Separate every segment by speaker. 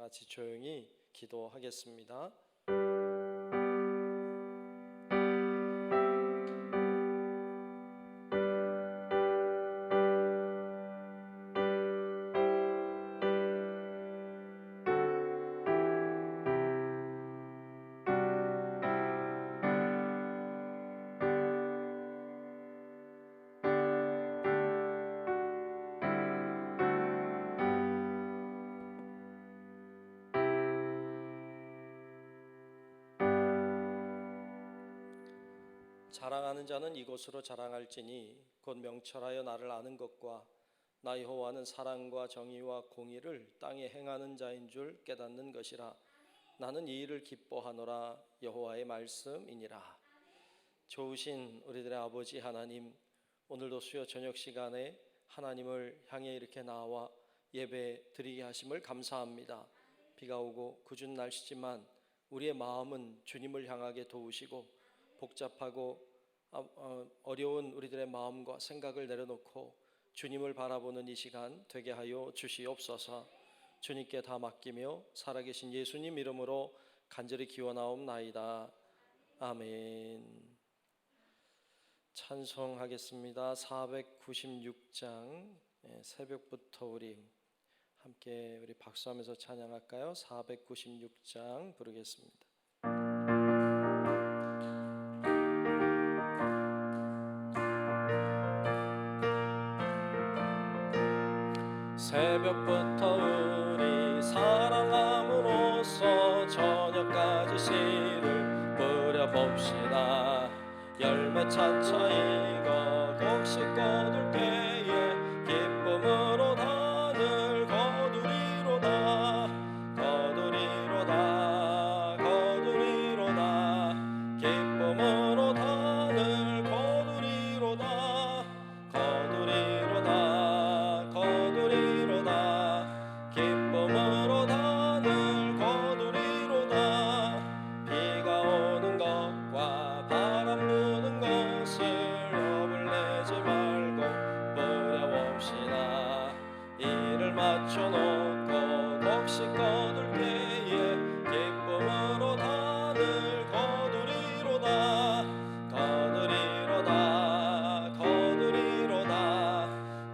Speaker 1: 같이 조용히 기도하겠습니다. 자랑하는 자는 이곳으로 자랑할지니 곧 명철하여 나를 아는 것과 나 여호와는 사랑과 정의와 공의를 땅에 행하는 자인 줄 깨닫는 것이라. 나는 이 일을 기뻐하노라. 여호와의 말씀이니라. 좋으신 우리들의 아버지 하나님, 오늘도 수요 저녁 시간에 하나님을 향해 이렇게 나와 예배 드리게 하심을 감사합니다. 비가 오고 궂은 날씨지만 우리의 마음은 주님을 향하게 도우시고 복잡하고 어려운 우리들의 마음과 생각을 내려놓고 주님을 바라보는 이 시간 되게 하여 주시옵소서. 주님께 다 맡기며 살아계신 예수님 이름으로 간절히 기원하옵나이다. 아멘. 찬송하겠습니다. 496장 새벽부터 우리 함께 우리 박수하면서 찬양할까요? 496장 부르겠습니다. 새벽부터 우리 사랑함으로써 저녁까지 시를 뿌려봅시다. 열매 차차 익어 곡식 거둘 때에 기쁨으로 단을 거두리로다. 거두리로다. 거두리로다. 기쁨으로 단을 거두리로다. 거두리로다. 거두리로다. 기쁨으로 단을 거두리로다. 비가 오는 것과 바람 부는 것을 겁을 내지 말고 뿌려봅시다. 이를 맞춰놓고 곡식 거둘 때에 기쁨으로 단을 거두리로다. 거두리로다. 거두리로다.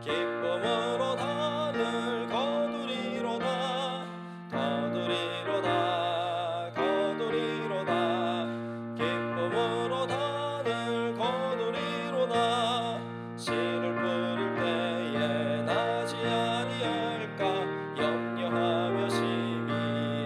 Speaker 1: 기쁨으로 단을 거두리로다. 거두리로다. 거두리로다. 기쁨으로 단을 거두리로다. 씨를 뿌릴 때에 나지 아니할까 염려하며 심히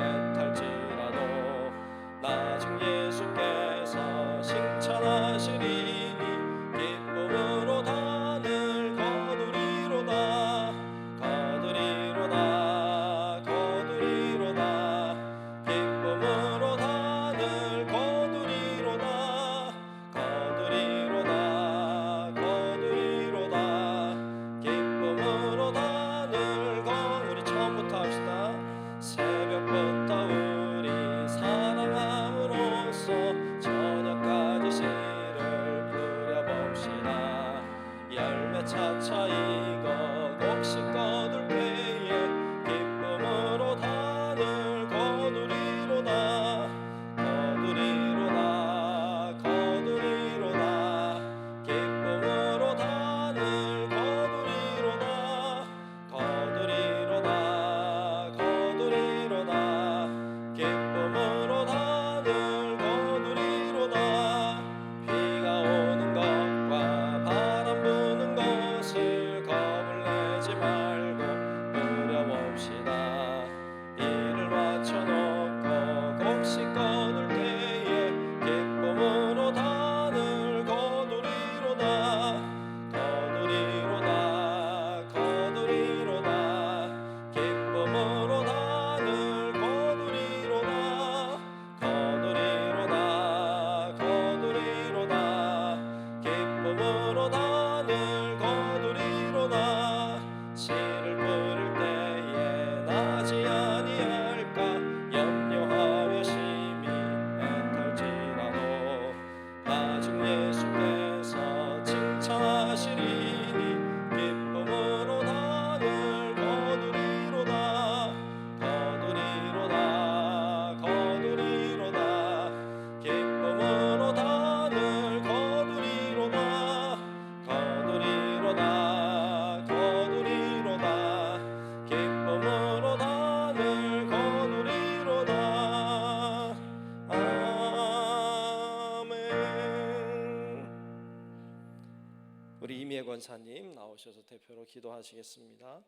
Speaker 1: 김미애 권사님 나오셔서 대표로 기도하시겠습니다.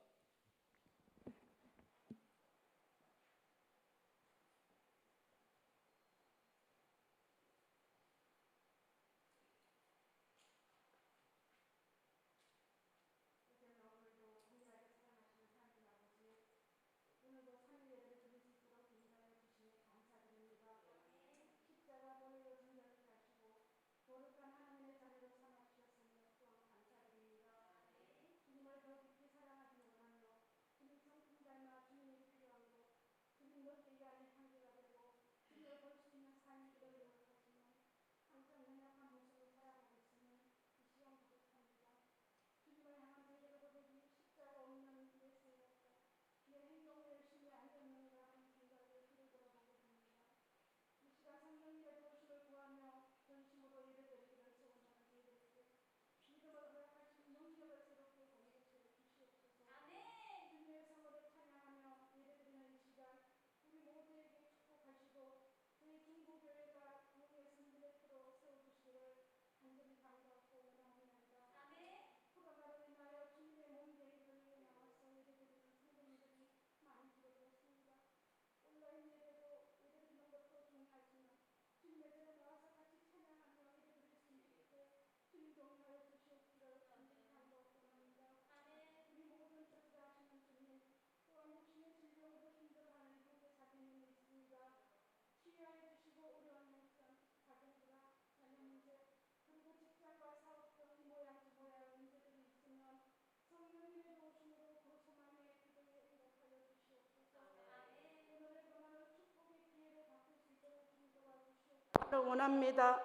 Speaker 2: 원합니다.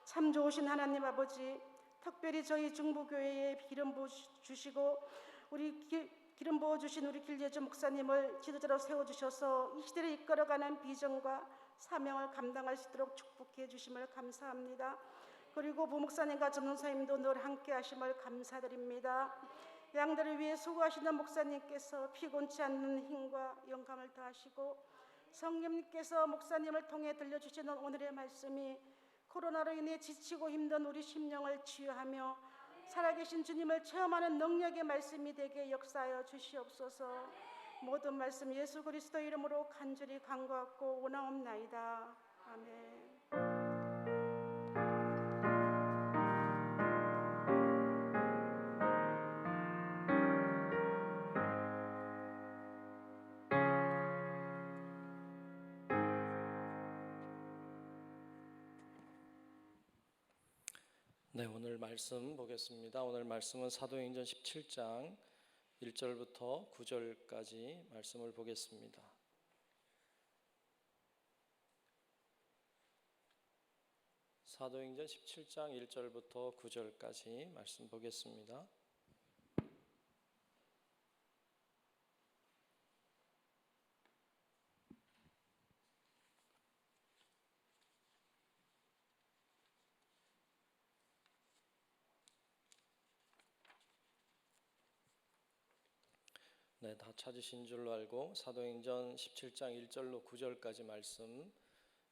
Speaker 2: 참 좋으신 하나님 아버지, 특별히 저희 중부교회에 기름 부어 주시고 기름 부어 주신 우리 길예주 목사님을 지도자로 세워주셔서 이 시대를 이끌어가는 비전과 사명을 감당할 수 있도록 축복해 주심을 감사합니다. 그리고 부목사님과 전도사님도 늘 함께 하심을 감사드립니다. 양들을 위해 수고하시는 목사님께서 피곤치 않는 힘과 영감을 더하시고 성령님께서 목사님을 통해 들려주시는 오늘의 말씀이 코로나로 인해 지치고 힘든 우리 심령을 치유하며 살아계신 주님을 체험하는 능력의 말씀이 되게 역사하여 주시옵소서. 모든 말씀 예수 그리스도 이름으로 간절히 간구하고 원하옵나이다. 아멘.
Speaker 1: 네, 오늘 말씀 보겠습니다. 오늘 말씀은 사도행전 17장 1절부터 9절까지 말씀을 보겠습니다. 사도행전 17장 1절부터 9절까지 말씀 보겠습니다. 네, 다 찾으신 줄로 알고 사도행전 17장 1절로 9절까지 말씀,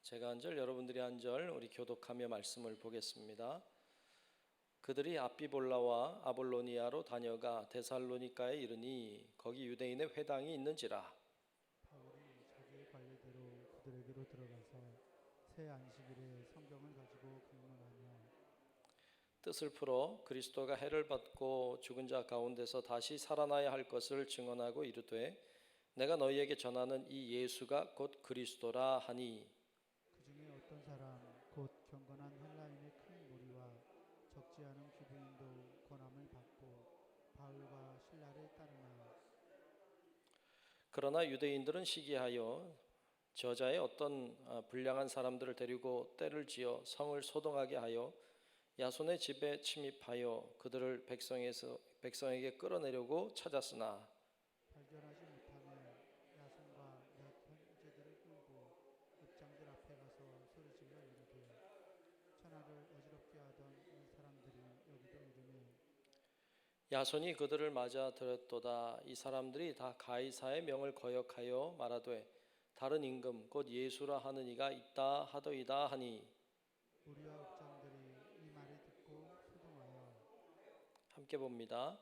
Speaker 1: 제가 한 절, 여러분들이 한 절, 우리 교독하며 말씀을 보겠습니다. 그들이 앞비볼라와 아볼로니아로 다녀가 데살로니가에 이르니 거기 유대인의 회당이 있는지라.
Speaker 3: 바울이 자기의 관례대로 그들에게로 들어가서 새 안식일에 성경을 가지고 강론하며
Speaker 1: 뜻을 풀어 그리스도가 해를 받고 죽은 자 가운데서 다시 살아나야 할 것을 증언하고 이르되 내가 너희에게 전하는 이 예수가 곧 그리스도라 하니,
Speaker 3: 그 중에 어떤 사람 곧 경건한 헬라인의 큰 무리와 적지 않은 귀부인도 권함을 받고 바울과 신라를 따르나
Speaker 1: 그러나 유대인들은 시기하여 저자의 어떤 불량한 사람들을 데리고 떼를 지어 성을 소동하게 하여 야손의 집에 침입하여 그들을 백성에게 끌어내려고 찾았으나
Speaker 3: 발견하지 못하며 야손과 몇 형제들을 끌고 읍장들 앞에 가서 소리질러 이르되 천하를 어지럽게 하던 이 사람들이 여기도 이르니
Speaker 1: 야손이 그들을 맞아 들었도다. 이 사람들이 다 가이사의 명을 거역하여 말하되 다른 임금 곧 예수라 하는 이가 있다 하더이다 하니,
Speaker 3: 우리와 읍장들이 이 말을 듣고 소동하여
Speaker 1: 함께 봅니다.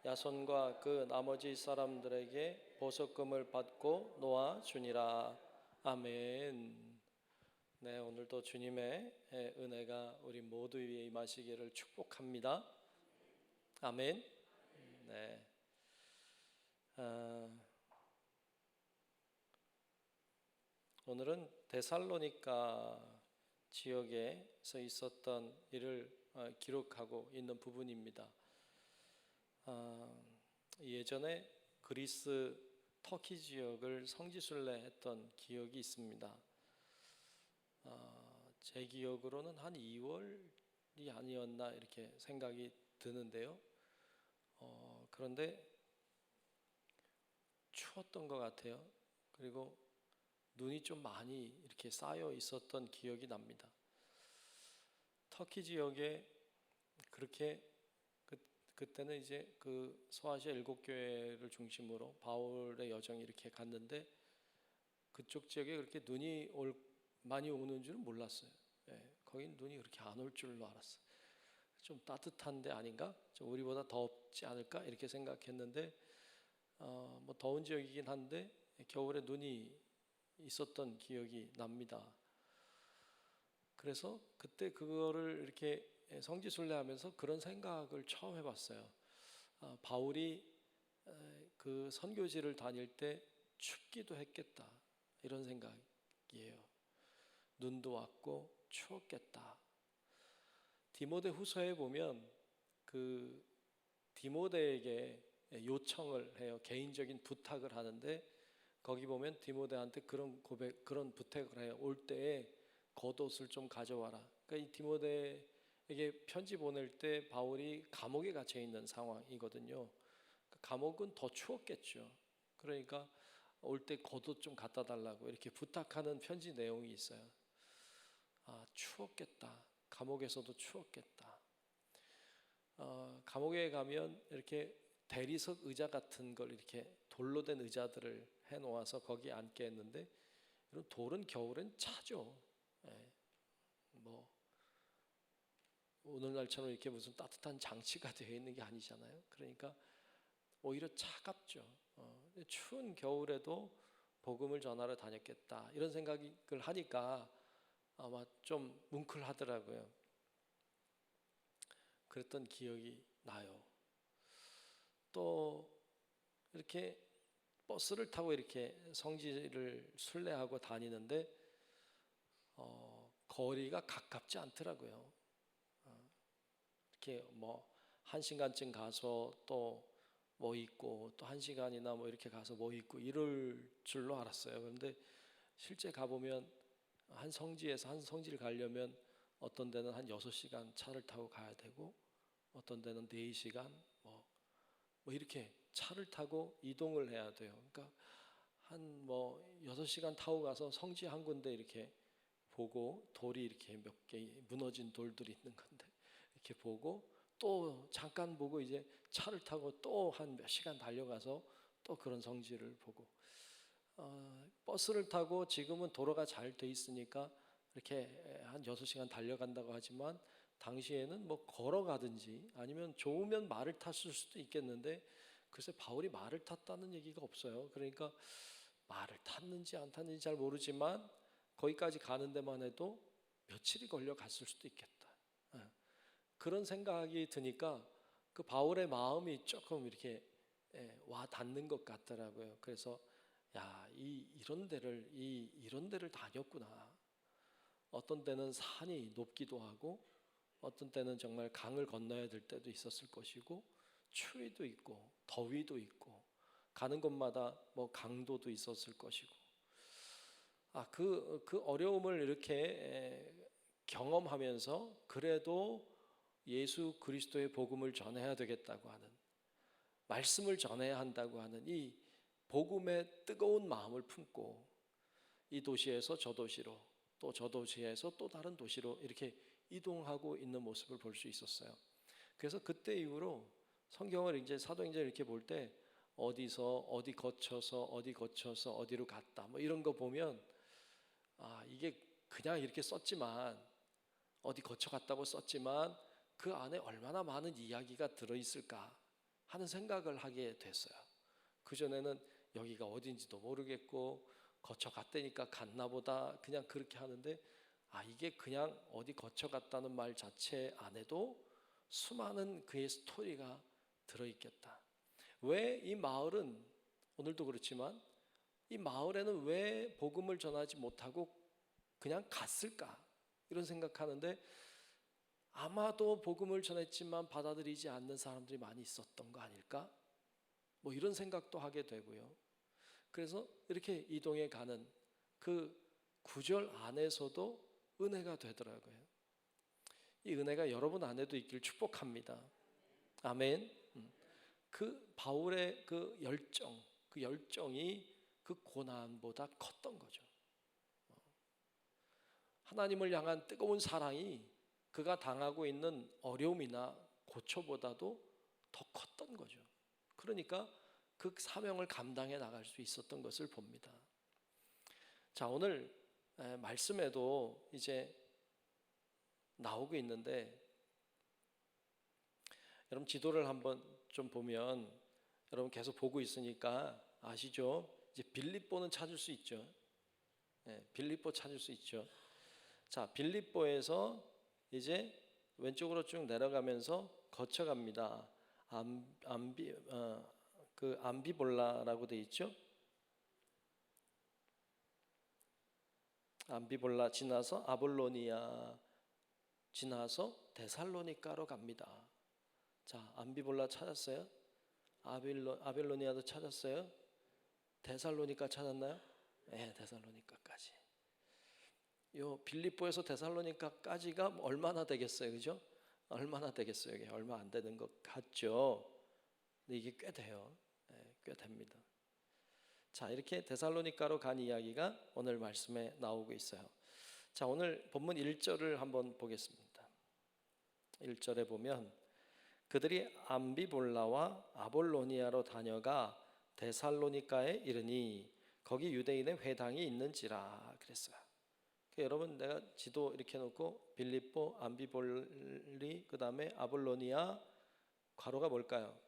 Speaker 1: 야손과 그 나머지 사람들에게 보석금을 받고 놓아 주니라. 아멘. 네, 오늘도 주님의 은혜가 우리 모두 위에 임하시기를 축복합니다. 아멘. 네. 오늘은 데살로니가 지역에서 있었던 일을 기록하고 있는 부분입니다. 예전에 그리스 터키 지역을 성지순례했던 기억이 있습니다. 제 기억으로는 한 2월이 아니었나 이렇게 생각이 드는데요. 그런데 추웠던 것 같아요. 그리고 눈이 좀 많이 이렇게 쌓여 있었던 기억이 납니다. 터키 지역에 그렇게 그때는 이제 그 소아시아 7교회를 중심으로 바울의 여정이 이렇게 갔는데 그쪽 지역에 그렇게 눈이 많이 오는 줄은 몰랐어요. 거긴 눈이 그렇게 안 올 줄로 알았어요. 좀 따뜻한데 아닌가? 좀 우리보다 덥지 않을까? 이렇게 생각했는데 뭐 더운 지역이긴 한데 겨울에 눈이 있었던 기억이 납니다. 그래서 그때 그거를 이렇게 성지순례하면서 그런 생각을 처음 해봤어요. 바울이 그 선교지를 다닐 때 춥기도 했겠다 이런 생각이에요. 눈도 왔고 추웠겠다. 디모데 후서에 보면 그 디모데에게 요청을 해요. 개인적인 부탁을 하는데 거기 보면 디모데한테 그런 부탁을 해요. 올 때에 겉옷을 좀 가져와라. 그러니까 이 디모데에게 편지 보낼 때 바울이 감옥에 갇혀 있는 상황이거든요. 감옥은 더 추웠겠죠. 그러니까 올 때 겉옷 좀 갖다 달라고 이렇게 부탁하는 편지 내용이 있어요. 추웠겠다. 감옥에서도 추웠겠다. 감옥에 가면 이렇게 대리석 의자 같은 걸 이렇게 돌로 된 의자들을 해놓아서 거기에 앉게 했는데 이런 돌은 겨울엔 차죠. 뭐 오늘날처럼 이렇게 무슨 따뜻한 장치가 되어 있는 게 아니잖아요. 그러니까 오히려 차갑죠. 추운 겨울에도 복음을 전하러 다녔겠다 이런 생각을 하니까 아마 좀 뭉클하더라고요. 그랬던 기억이 나요. 또 이렇게 버스를 타고 이렇게 성지를 순례하고 다니는데 거리가 가깝지 않더라고요. 이렇게 뭐 1시간쯤 가서 또 뭐 있고 또 1시간이나 뭐 이렇게 가서 뭐 있고 이럴 줄로 알았어요. 그런데 실제 가보면 한 성지에서 한 성지를 가려면 어떤 데는 한 6시간 차를 타고 가야 되고 어떤 데는 4시간 뭐 이렇게 차를 타고 이동을 해야 돼요. 그러니까 한 뭐 6시간 타고 가서 성지 한 군데 이렇게 보고 돌이 이렇게 몇 개 무너진 돌들이 있는 건데 이렇게 보고 또 잠깐 보고 이제 차를 타고 또 한 몇 시간 달려가서 또 그런 성지를 보고 버스를 타고 지금은 도로가 잘 돼 있으니까 이렇게 한 6시간 달려간다고 하지만 당시에는 뭐 걸어가든지 아니면 좋으면 말을 탔을 수도 있겠는데 글쎄 바울이 말을 탔다는 얘기가 없어요. 그러니까 말을 탔는지 안 탔는지 잘 모르지만 거기까지 가는 데만 해도 며칠이 걸려 갔을 수도 있겠다. 그런 생각이 드니까 그 바울의 마음이 조금 이렇게 와 닿는 것 같더라고요. 그래서 이런 데를 다녔구나. 어떤 때는 산이 높기도 하고 어떤 때는 정말 강을 건너야 될 때도 있었을 것이고 추위도 있고 더위도 있고 가는 곳마다 뭐 강도도 있었을 것이고 그 어려움을 이렇게 경험하면서 그래도 예수 그리스도의 복음을 전해야 되겠다고 하는 말씀을 전해야 한다고 하는 이 복음의 뜨거운 마음을 품고 이 도시에서 저 도시로 또 저 도시에서 또 다른 도시로 이렇게 이동하고 있는 모습을 볼 수 있었어요. 그래서 그때 이후로 성경을 이제 사도행전을 이렇게 볼 때 어디서 어디 거쳐서 어디로 갔다 뭐 이런 거 보면 이게 그냥 이렇게 썼지만 어디 거쳐 갔다고 썼지만 그 안에 얼마나 많은 이야기가 들어있을까 하는 생각을 하게 됐어요. 그전에는 여기가 어딘지도 모르겠고 거쳐갔다니까 갔나 보다 그냥 그렇게 하는데, 이게 그냥 어디 거쳐갔다는 말 자체 안에도 수많은 그의 스토리가 들어있겠다. 왜 이 마을은, 오늘도 그렇지만 이 마을에는 왜 복음을 전하지 못하고 그냥 갔을까, 이런 생각하는데, 아마도 복음을 전했지만 받아들이지 않는 사람들이 많이 있었던 거 아닐까, 뭐 이런 생각도 하게 되고요. 그래서 이렇게 이동해 가는 그 구절 안에서도 은혜가 되더라고요. 이 은혜가 여러분 안에도 있길 축복합니다. 아멘. 그 바울의 그 열정이 그 고난보다 컸던 거죠. 하나님을 향한 뜨거운 사랑이 그가 당하고 있는 어려움이나 고초보다도 더 컸던 거죠. 그러니까 그 사명을 감당해 나갈 수 있었던 것을 봅니다. 자, 오늘 말씀에도 이제 나오고 있는데, 여러분 지도를 한번 좀 보면, 여러분 계속 보고 있으니까 아시죠? 이제 빌립보는 찾을 수 있죠. 빌립보 찾을 수 있죠. 자, 빌립보에서 이제 왼쪽으로 쭉 내려가면서 거쳐갑니다. 암비볼라라고 돼 있죠. 암비볼라 지나서 아볼로니아 지나서 데살로니가로 갑니다. 자, 암비볼라 찾았어요? 아벨로니아도 찾았어요? 데살로니가 찾았나요? 네, 데살로니가까지. 요 빌립보에서 데살로니가까지가 얼마나 되겠어요, 그죠? 얼마나 되겠어요? 이게 얼마 안 되는 것 같죠? 근데 이게 꽤 돼요. 꽤 됩니다. 자, 이렇게 데살로니가로 간 이야기가 오늘 말씀에 나오고 있어요. 자, 오늘 본문 1절을 한번 보겠습니다. 1절에 보면, 그들이 암비볼라와 아볼로니아로 다녀가 데살로니가에 이르니 거기 유대인의 회당이 있는지라 그랬어요. 여러분, 내가 지도 이렇게 놓고 빌립보, 암비볼리, 그 다음에 아볼로니아, 괄호가 뭘까요?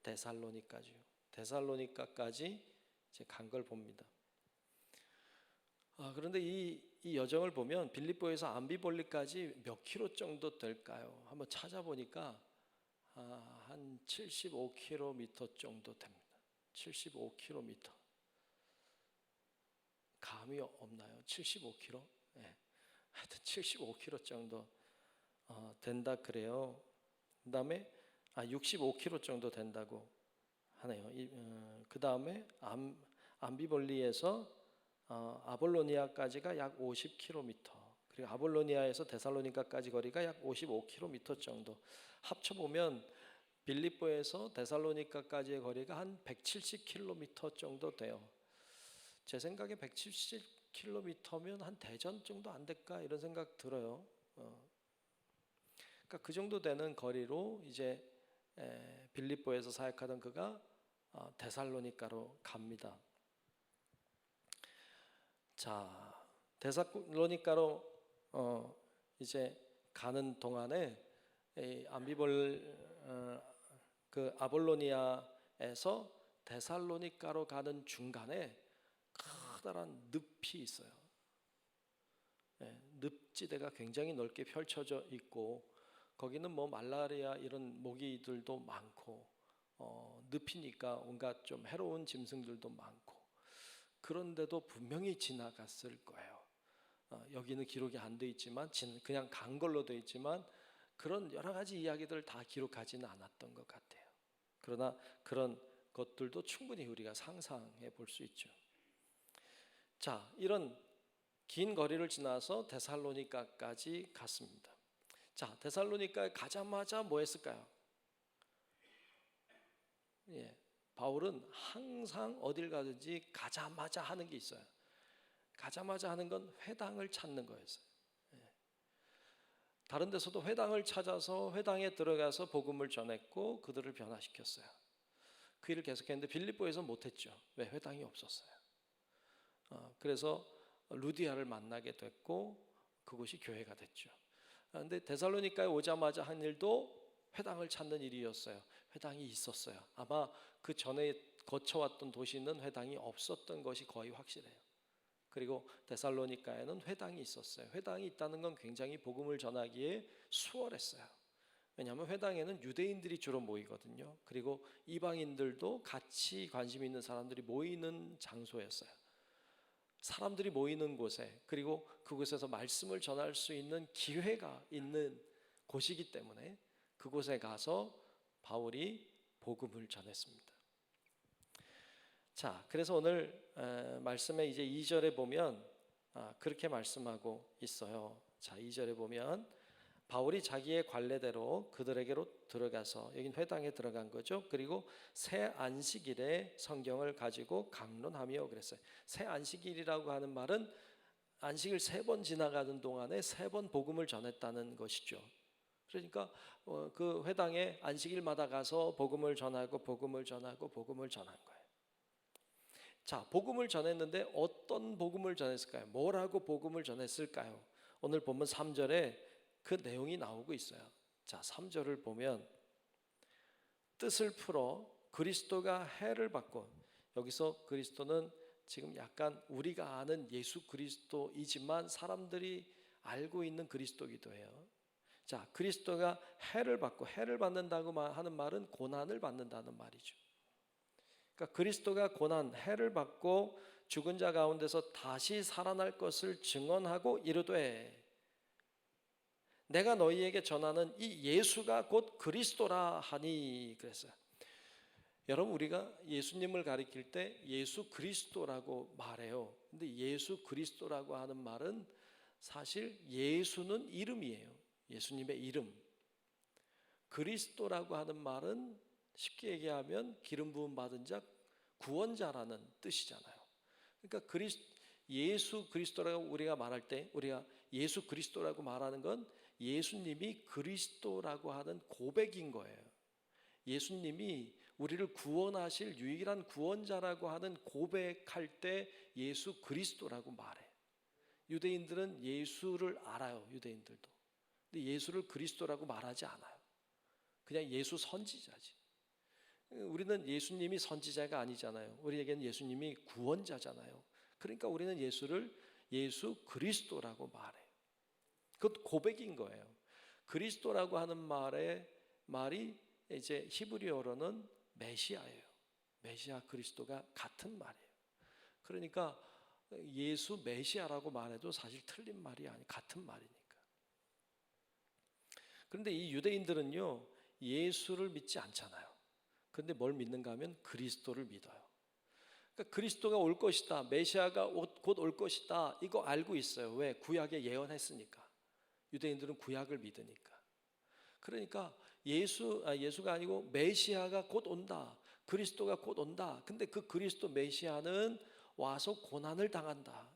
Speaker 1: 데살로니가죠. 데살로니가까지 이제 간 걸 봅니다. 그런데 이 여정을 보면 빌립보에서 암비볼리까지 몇 킬로 정도 될까요? 한번 찾아보니까 한 75km 정도 됩니다. 75km. 감이 없나요? 75km? 네. 하여튼 75km 정도 된다 그래요. 그 다음에 65km 정도 된다고 하네요. 그 다음에 암비볼리에서 아볼로니아까지가 약 50km, 그리고 아볼로니아에서 데살로니가까지 거리가 약 55km 정도. 합쳐보면 빌립보에서 데살로니가까지의 거리가 한 170km 정도 돼요. 제 생각에 170km면 한 대전 정도 안 될까, 이런 생각 들어요. 그러니까 그 정도 되는 거리로 이제 빌립보에서 사역하던 그가 데살로니가로 갑니다. 자, 데살로니가로 이제 가는 동안에 그 아볼로니아에서 데살로니가로 가는 중간에 커다란 늪이 있어요. 늪지대가 굉장히 넓게 펼쳐져 있고, 거기는 뭐 말라리아 이런 모기들도 많고, 늪이니까 온갖 좀 해로운 짐승들도 많고, 그런데도 분명히 지나갔을 거예요. 여기는 기록이 안 돼 있지만, 그냥 간 걸로 돼 있지만, 그런 여러 가지 이야기들을 다 기록하지는 않았던 것 같아요. 그러나 그런 것들도 충분히 우리가 상상해 볼 수 있죠. 자, 이런 긴 거리를 지나서 데살로니가까지 갔습니다. 자, 데살로니가에 가자마자 뭐 했을까요? 바울은 항상 어딜 가든지 가자마자 하는 게 있어요. 가자마자 하는 건 회당을 찾는 거였어요. 다른 데서도 회당을 찾아서 회당에 들어가서 복음을 전했고 그들을 변화시켰어요. 그 일을 계속했는데 빌립보에서 못했죠. 왜? 회당이 없었어요. 그래서 루디아를 만나게 됐고 그곳이 교회가 됐죠. 근데 데살로니가에 오자마자 한 일도 회당을 찾는 일이었어요. 회당이 있었어요. 아마 그 전에 거쳐왔던 도시는 회당이 없었던 것이 거의 확실해요. 그리고 데살로니가에는 회당이 있었어요. 회당이 있다는 건 굉장히 복음을 전하기에 수월했어요. 왜냐하면 회당에는 유대인들이 주로 모이거든요. 그리고 이방인들도 같이 관심 있는 사람들이 모이는 장소였어요. 사람들이 모이는 곳에, 그리고 그곳에서 말씀을 전할 수 있는 기회가 있는 곳이기 때문에 그곳에 가서 바울이 복음을 전했습니다. 자, 그래서 오늘 말씀에 이제 2절에 보면 그렇게 말씀하고 있어요. 자, 2절에 보면 바울이 자기의 관례대로 그들에게로 들어가서, 여긴 회당에 들어간 거죠. 그리고 새 안식일에 성경을 가지고 강론하며 그랬어요. 새 안식일이라고 하는 말은 안식일 3번 지나가는 동안에 3번 복음을 전했다는 것이죠. 그러니까 그 회당에 안식일마다 가서 복음을 전하고 복음을 전하고 복음을 전한 거예요. 자, 복음을 전했는데 어떤 복음을 전했을까요? 뭐라고 복음을 전했을까요? 오늘 본문 3절에 그 내용이 나오고 있어요. 자, 3절을 보면 뜻을 풀어 그리스도가 해를 받고, 여기서 그리스도는 지금 약간 우리가 아는 예수 그리스도이지만 사람들이 알고 있는 그리스도이기도 해요. 자, 그리스도가 해를 받고, 해를 받는다고 하는 말은 고난을 받는다는 말이죠. 그러니까 그리스도가 고난, 해를 받고 죽은 자 가운데서 다시 살아날 것을 증언하고 이르되 내가 너희에게 전하는 이 예수가 곧 그리스도라 하니 그랬어요. 여러분, 우리가 예수님을 가리킬 때 예수 그리스도라고 말해요. 근데 예수 그리스도라고 하는 말은 사실 예수는 이름이에요. 예수님의 이름. 그리스도라고 하는 말은 쉽게 얘기하면 기름 부음 받은 자, 구원자라는 뜻이잖아요. 그러니까 예수 그리스도라고 우리가 말할 때, 우리가 예수 그리스도라고 말하는 건 예수님이 그리스도라고 하는 고백인 거예요. 예수님이 우리를 구원하실 유일한 구원자라고 하는 고백할 때 예수 그리스도라고 말해. 유대인들은 예수를 알아요. 유대인들도. 근데 예수를 그리스도라고 말하지 않아요. 그냥 예수 선지자지. 우리는 예수님이 선지자가 아니잖아요. 우리에게는 예수님이 구원자잖아요. 그러니까 우리는 예수를 예수 그리스도라고 말해요. 그것 고백인 거예요. 그리스도라고 하는 말이 이제 히브리어로는 메시아예요. 메시아 그리스도가 같은 말이에요. 그러니까 예수 메시아라고 말해도 사실 틀린 말이 아니, 같은 말이니까. 그런데 이 유대인들은요, 예수를 믿지 않잖아요. 그런데 뭘 믿는가 하면 그리스도를 믿어요. 그러니까 그리스도가 올 것이다, 메시아가 곧 올 것이다, 이거 알고 있어요. 왜? 구약에 예언했으니까. 유대인들은 구약을 믿으니까. 그러니까 예수가 아니고 메시아가 곧 온다, 그리스도가 곧 온다. 근데 그 그리스도 메시아는 와서 고난을 당한다.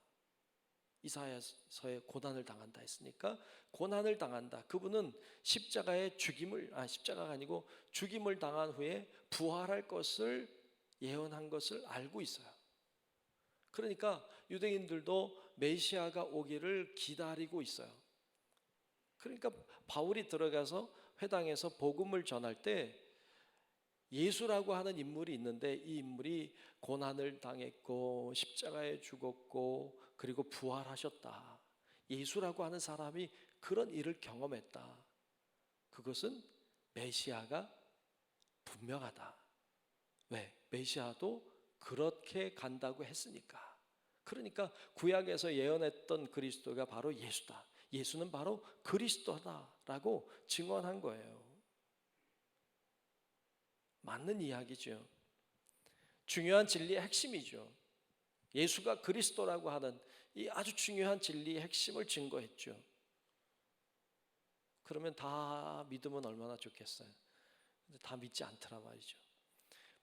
Speaker 1: 이사야서에 고난을 당한다 했으니까 고난을 당한다. 그분은 십자가가 아니고 죽임을 당한 후에 부활할 것을 예언한 것을 알고 있어요. 그러니까 유대인들도 메시아가 오기를 기다리고 있어요. 그러니까 바울이 들어가서 회당에서 복음을 전할 때 예수라고 하는 인물이 있는데, 이 인물이 고난을 당했고 십자가에 죽었고 그리고 부활하셨다. 예수라고 하는 사람이 그런 일을 경험했다. 그것은 메시아가 분명하다. 왜? 메시아도 그렇게 간다고 했으니까. 그러니까 구약에서 예언했던 그리스도가 바로 예수다. 예수는 바로 그리스도다라고 증언한 거예요. 맞는 이야기죠. 중요한 진리의 핵심이죠. 예수가 그리스도라고 하는 이 아주 중요한 진리의 핵심을 증거했죠. 그러면 다 믿으면 얼마나 좋겠어요. 근데 다 믿지 않더라 말이죠.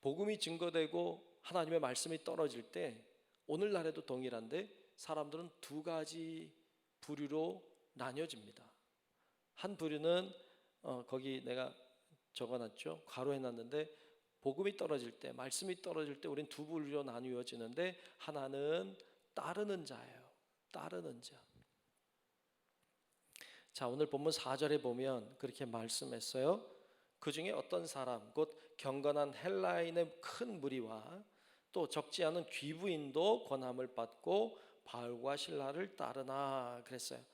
Speaker 1: 복음이 증거되고 하나님의 말씀이 떨어질 때 오늘날에도 동일한데 사람들은 두 가지 부류로 나뉘어집니다. 한 부류는 거기 내가 적어놨죠. 괄호해놨는데 복음이 떨어질 때, 말씀이 떨어질 때 우린 두 부류로 나뉘어지는데, 하나는 따르는 자예요. 따르는 자. 자, 오늘 본문 4절에 보면 그렇게 말씀했어요. 그 중에 어떤 사람 곧 경건한 헬라인의 큰 무리와 또 적지 않은 귀부인도 권함을 받고 바울과 실라를 따르나 그랬어요.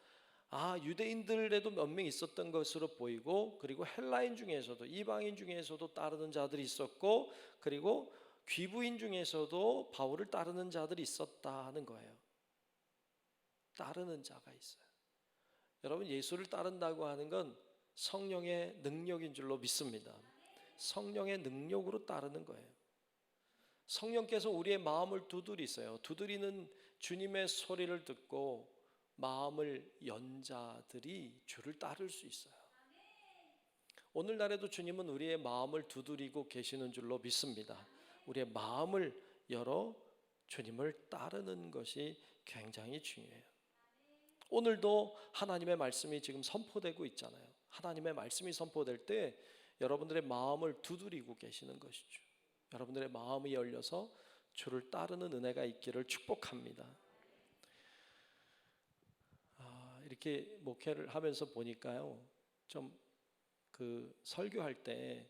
Speaker 1: 유대인들에도 몇 명 있었던 것으로 보이고, 그리고 헬라인 중에서도, 이방인 중에서도 따르는 자들이 있었고, 그리고 귀부인 중에서도 바울을 따르는 자들이 있었다는 거예요. 따르는 자가 있어요. 여러분, 예수를 따른다고 하는 건 성령의 능력인 줄로 믿습니다. 성령의 능력으로 따르는 거예요. 성령께서 우리의 마음을 두드리세요. 두드리는 주님의 소리를 듣고 마음을 연 자들이 주를 따를 수 있어요. 오늘날에도 주님은 우리의 마음을 두드리고 계시는 줄로 믿습니다. 우리의 마음을 열어 주님을 따르는 것이 굉장히 중요해요. 오늘도 하나님의 말씀이 지금 선포되고 있잖아요. 하나님의 말씀이 선포될 때 여러분들의 마음을 두드리고 계시는 것이죠. 여러분들의 마음이 열려서 주를 따르는 은혜가 있기를 축복합니다. 이렇게 목회를 하면서 보니까요, 좀 그 설교할 때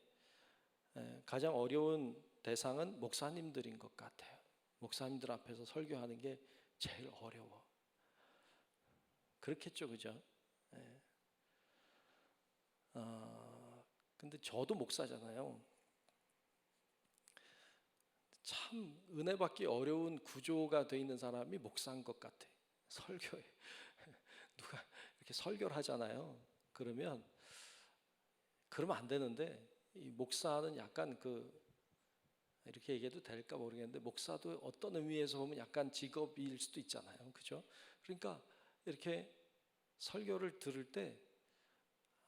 Speaker 1: 가장 어려운 대상은 목사님들인 것 같아요. 목사님들 앞에서 설교하는 게 제일 어려워. 그렇겠죠, 그죠? 근데 저도 목사잖아요. 참 은혜 받기 어려운 구조가 되어 있는 사람이 목사인 것 같아. 설교에 누가 이렇게 설교를 하잖아요. 그러면 안 되는데, 이 목사는 약간 이렇게 얘기해도 될까 모르겠는데, 목사도 어떤 의미에서 보면 약간 직업일 수도 있잖아요. 그죠? 그러니까 이렇게 설교를 들을 때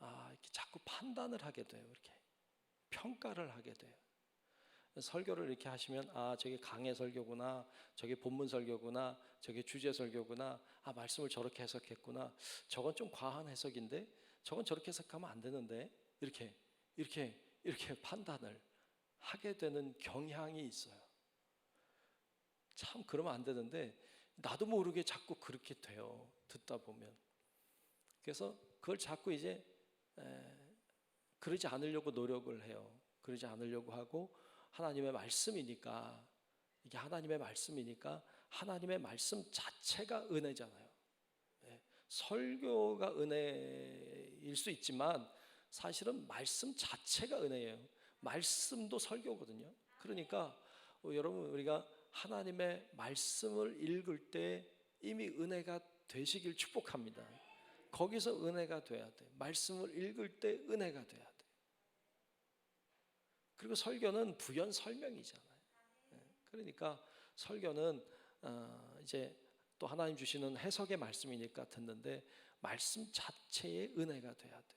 Speaker 1: 이렇게 자꾸 판단을 하게 돼요. 이렇게 평가를 하게 돼요. 설교를 이렇게 하시면 저게 강해 설교구나, 저게 본문 설교구나, 저게 주제 설교구나, 말씀을 저렇게 해석했구나, 저건 좀 과한 해석인데, 저건 저렇게 해석하면 안 되는데, 이렇게 판단을 하게 되는 경향이 있어요. 참 그러면 안 되는데 나도 모르게 자꾸 그렇게 돼요, 듣다 보면. 그래서 그걸 자꾸 이제 그러지 않으려고 노력을 해요. 그러지 않으려고 하고, 하나님의 말씀이니까, 이게 하나님의 말씀이니까, 하나님의 말씀 자체가 은혜잖아요. 설교가 은혜일 수 있지만 사실은 말씀 자체가 은혜예요. 말씀도 설교거든요. 그러니까 여러분, 우리가 하나님의 말씀을 읽을 때 이미 은혜가 되시길 축복합니다. 거기서 은혜가 돼야 돼. 말씀을 읽을 때 은혜가 돼야 돼. 그리고 설교는 부연 설명이잖아요. 그러니까 설교는 이제 또 하나님 주시는 해석의 말씀이니까 듣는데, 말씀 자체의 은혜가 돼야 돼.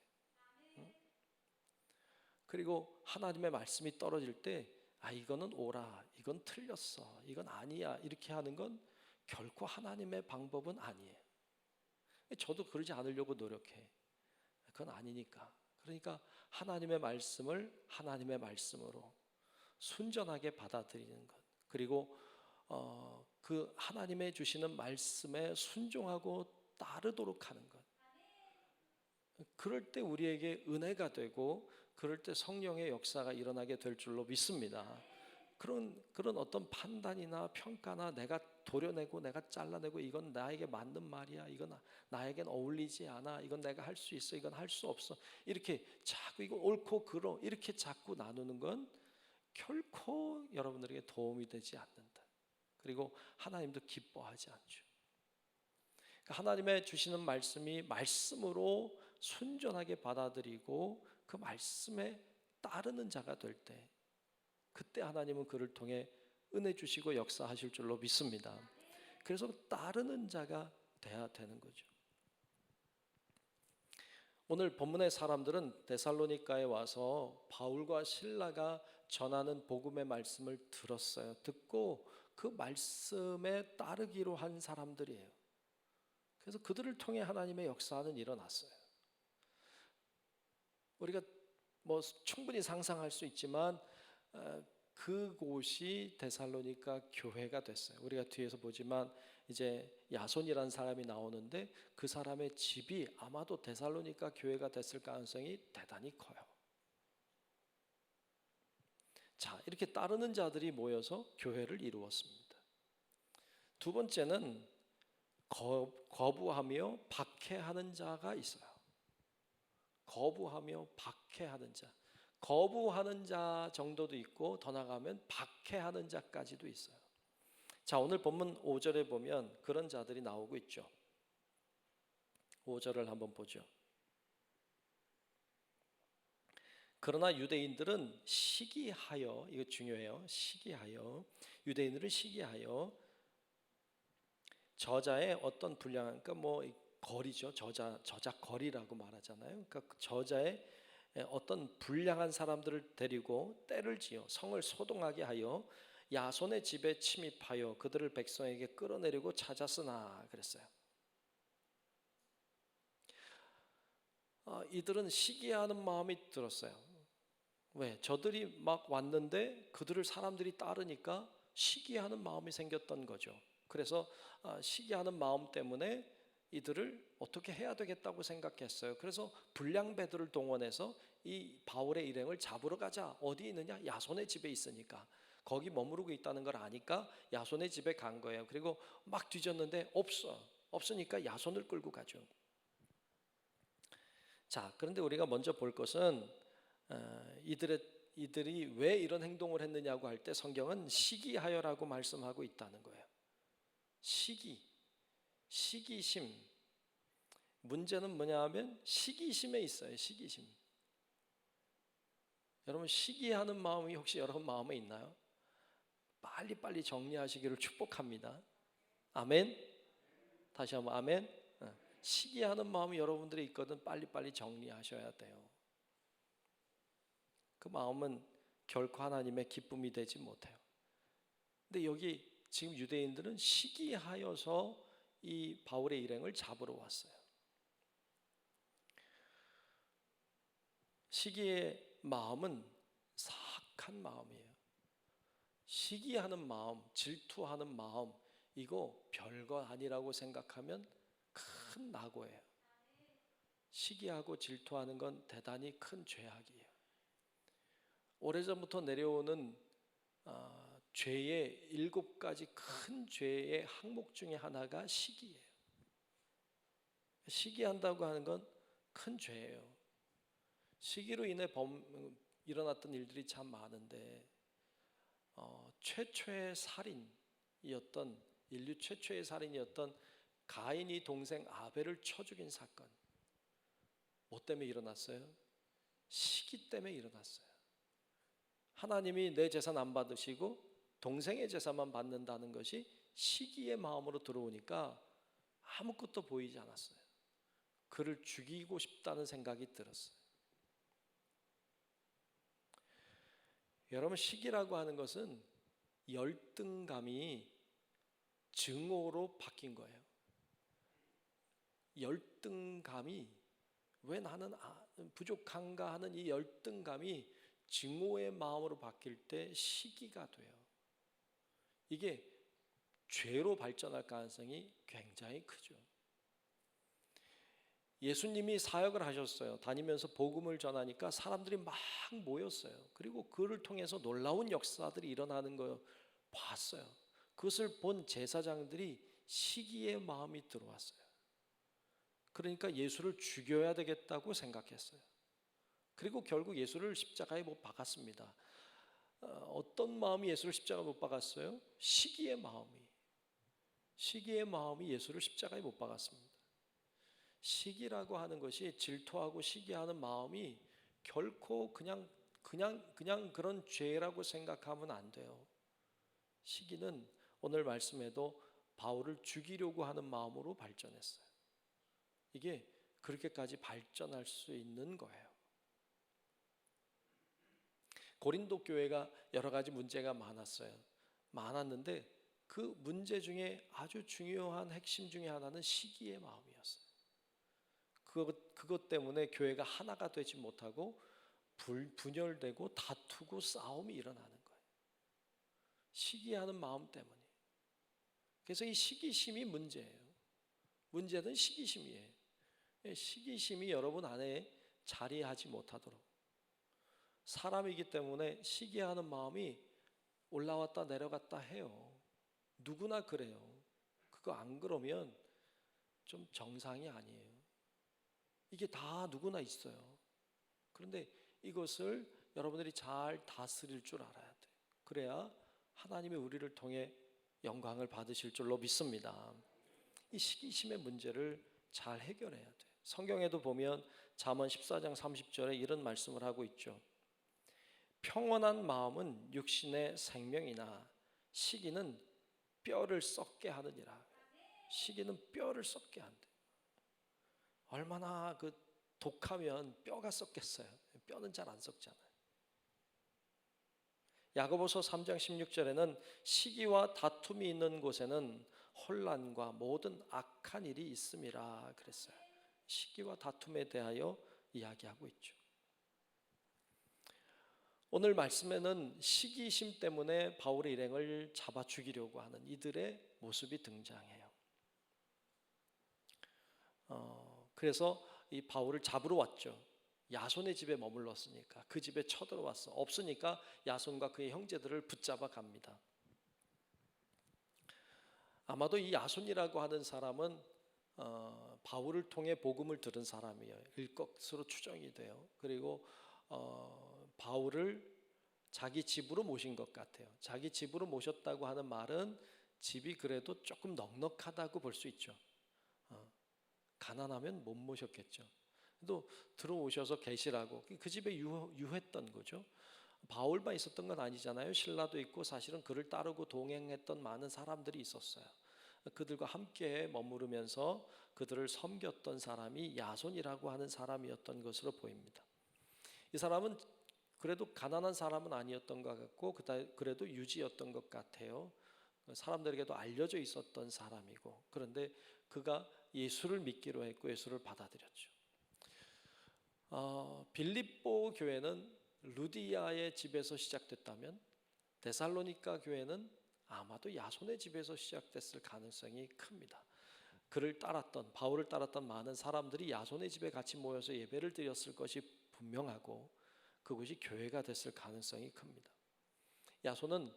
Speaker 1: 그리고 하나님의 말씀이 떨어질 때 이거는 옳아, 이건 틀렸어, 이건 아니야, 이렇게 하는 건 결코 하나님의 방법은 아니에요. 저도 그러지 않으려고 노력해. 그건 아니니까. 그러니까 하나님의 말씀을 하나님의 말씀으로 순전하게 받아들이는 것, 그리고 그 하나님의 주시는 말씀에 순종하고 따르도록 하는 것. 그럴 때 우리에게 은혜가 되고, 그럴 때 성령의 역사가 일어나게 될 줄로 믿습니다. 그런 어떤 판단이나 평가나 내가 도려내고 내가 잘라내고, 이건 나에게 맞는 말이야, 이건 나에겐 어울리지 않아, 이건 내가 할 수 있어, 이건 할 수 없어, 이렇게 자꾸 이거 옳고 그러 이렇게 자꾸 나누는 건 결코 여러분들에게 도움이 되지 않는다. 그리고 하나님도 기뻐하지 않죠. 하나님의 주시는 말씀이 말씀으로 순전하게 받아들이고 그 말씀에 따르는 자가 될 때, 그때 하나님은 그를 통해 은혜 주시고 역사하실 줄로 믿습니다. 그래서 따르는 자가 돼야 되는 거죠. 오늘 본문의 사람들은 데살로니가에 와서 바울과 실라가 전하는 복음의 말씀을 들었어요. 듣고 그 말씀에 따르기로 한 사람들이에요. 그래서 그들을 통해 하나님의 역사는 일어났어요. 우리가 충분히 상상할 수 있지만 그곳이 데살로니가 교회가 됐어요. 우리가 뒤에서 보지만 이제 야손이라는 사람이 나오는데 그 사람의 집이 아마도 데살로니가 교회가 됐을 가능성이 대단히 커요. 자, 이렇게 따르는 자들이 모여서 교회를 이루었습니다. 두 번째는 거부하며 박해하는 자가 있어요. 거부하며 박해하는 자. 거부하는 자 정도도 있고 더 나가면 박해하는 자까지도 있어요. 자, 오늘 본문 5절에 보면 그런 자들이 나오고 있죠. 5절을 한번 보죠. 그러나 유대인들은 시기하여, 이거 중요해요. 시기하여, 유대인들은 시기하여 저자의 어떤 불량한, 그러니까 뭐 거리죠. 저작거리라고 말하잖아요. 그러니까 저자의 어떤 불량한 사람들을 데리고 때를 지어 성을 소동하게 하여 야손의 집에 침입하여 그들을 백성에게 끌어내리고 찾았으나 그랬어요. 이들은 시기하는 마음이 들었어요. 왜? 저들이 막 왔는데 그들을 사람들이 따르니까 시기하는 마음이 생겼던 거죠. 그래서 시기하는 마음 때문에 이들을 어떻게 해야 되겠다고 생각했어요. 그래서 불량배들을 동원해서 이 바울의 일행을 잡으러 가자. 어디 있느냐? 야손의 집에 있으니까. 거기 머무르고 있다는 걸 아니까 야손의 집에 간 거예요. 그리고 막 뒤졌는데 없으니까 야손을 끌고 가죠. 자, 그런데 우리가 먼저 볼 것은 이들이 왜 이런 행동을 했느냐고 할 때 성경은 시기하여라고 말씀하고 있다는 거예요. 시기심. 문제는 뭐냐 하면 시기심에 있어요. 시기심. 여러분, 시기하는 마음이 혹시 여러분 마음에 있나요? 빨리빨리 정리하시기를 축복합니다. 아멘. 다시 한번 아멘. 시기하는 마음이 여러분들이 있거든 빨리빨리 정리하셔야 돼요. 그 마음은 결코 하나님의 기쁨이 되지 못해요. 근데 여기 지금 유대인들은 시기하여서 이 바울의 일행을 잡으러 왔어요. 시기의 마음은 사악한 마음이에요. 시기하는 마음, 질투하는 마음, 이거 별거 아니라고 생각하면 큰 낙오예요. 시기하고 질투하는 건 대단히 큰 죄악이에요. 오래전부터 내려오는 죄의 7가지 큰 죄의 항목 중에 하나가 시기예요. 시기한다고 하는 건 큰 죄예요. 시기로 인해 일어났던 일들이 참 많은데 최초의 살인이었던, 인류 최초의 살인이었던 가인이 동생 아벨을 쳐 죽인 사건, 뭐 때문에 일어났어요? 시기 때문에 일어났어요. 하나님이 내 재산 안 받으시고 동생의 재산만 받는다는 것이 시기의 마음으로 들어오니까 아무것도 보이지 않았어요. 그를 죽이고 싶다는 생각이 들었어요. 여러분, 시기라고 하는 것은 열등감이 증오로 바뀐 거예요. 열등감이, 왜 나는 부족한가 하는 이 열등감이 증오의 마음으로 바뀔 때 시기가 돼요. 이게 죄로 발전할 가능성이 굉장히 크죠. 예수님이 사역을 하셨어요. 다니면서 복음을 전하니까 사람들이 막 모였어요. 그리고 그를 통해서 놀라운 역사들이 일어나는 걸 봤어요. 그것을 본 제사장들이 시기의 마음이 들어왔어요. 그러니까 예수를 죽여야 되겠다고 생각했어요. 그리고 결국 예수를 십자가에 못 박았습니다. 어떤 마음이 예수를 십자가에 못 박았어요? 시기의 마음이 예수를 십자가에 못 박았습니다. 시기라고 하는 것이, 질투하고 시기하는 마음이 결코 그냥 그런 죄라고 생각하면 안 돼요. 시기는 오늘 말씀에도 바울을 죽이려고 하는 마음으로 발전했어요. 이게 그렇게까지 발전할 수 있는 거예요. 고린도 교회가 여러 가지 문제가 많았는데 그 문제 중에 아주 중요한 핵심 중에 하나는 시기의 마음이었어요. 그것 때문에 교회가 하나가 되지 못하고 분열되고 다투고 싸움이 일어나는 거예요. 시기하는 마음 때문에. 그래서 이 시기심이 문제예요. 문제는 시기심이에요. 시기심이 여러분 안에 자리하지 못하도록, 사람이기 때문에 시기하는 마음이 올라왔다 내려갔다 해요. 누구나 그래요. 그거 안 그러면 좀 정상이 아니에요. 이게 다 누구나 있어요. 그런데 이것을 여러분들이 잘 다스릴 줄 알아야 돼요. 그래야 하나님이 우리를 통해 영광을 받으실 줄로 믿습니다. 이 시기심의 문제를 잘 해결해야 돼요. 성경에도 보면 잠언 14장 30절에 이런 말씀을 하고 있죠. 평온한 마음은 육신의 생명이나 시기는 뼈를 썩게 하느니라. 시기는 뼈를 썩게 한대. 얼마나 그 독하면 뼈가 썩겠어요. 뼈는 잘 안 썩잖아요. 야고보서 3장 16절에는 시기와 다툼이 있는 곳에는 혼란과 모든 악한 일이 있음이라 그랬어요. 시기와 다툼에 대하여 이야기하고 있죠. 오늘 말씀에는 시기심 때문에 바울의 일행을 잡아 죽이려고 하는 이들의 모습이 등장해요. 그래서 이 바울을 잡으러 왔죠. 야손의 집에 머물렀으니까 그 집에 쳐들어왔어. 없으니까 야손과 그의 형제들을 붙잡아 갑니다. 아마도 이 야손이라고 하는 사람은 바울을 통해 복음을 들은 사람이에요. 일 것으로 추정이 돼요. 그리고 바울을 자기 집으로 모신 것 같아요. 자기 집으로 모셨다고 하는 말은 집이 그래도 조금 넉넉하다고 볼 수 있죠. 가난하면 못 모셨겠죠. 또 들어오셔서 계시라고 그 집에 유했던 거죠. 바울만 있었던 건 아니잖아요. 신라도 있고 사실은 그를 따르고 동행했던 많은 사람들이 있었어요. 그들과 함께 머무르면서 그들을 섬겼던 사람이 야손이라고 하는 사람이었던 것으로 보입니다. 이 사람은 그래도 가난한 사람은 아니었던 것 같고 그래도 유지였던 것 같아요. 사람들에게도 알려져 있었던 사람이고, 그런데 그가 예수를 믿기로 했고 예수를 받아들였죠. 빌립보 교회는 루디아의 집에서 시작됐다면 데살로니가 교회는 아마도 야손의 집에서 시작됐을 가능성이 큽니다. 그를 따랐던, 바울을 따랐던 많은 사람들이 야손의 집에 같이 모여서 예배를 드렸을 것이 분명하고 그것이 교회가 됐을 가능성이 큽니다. 야손은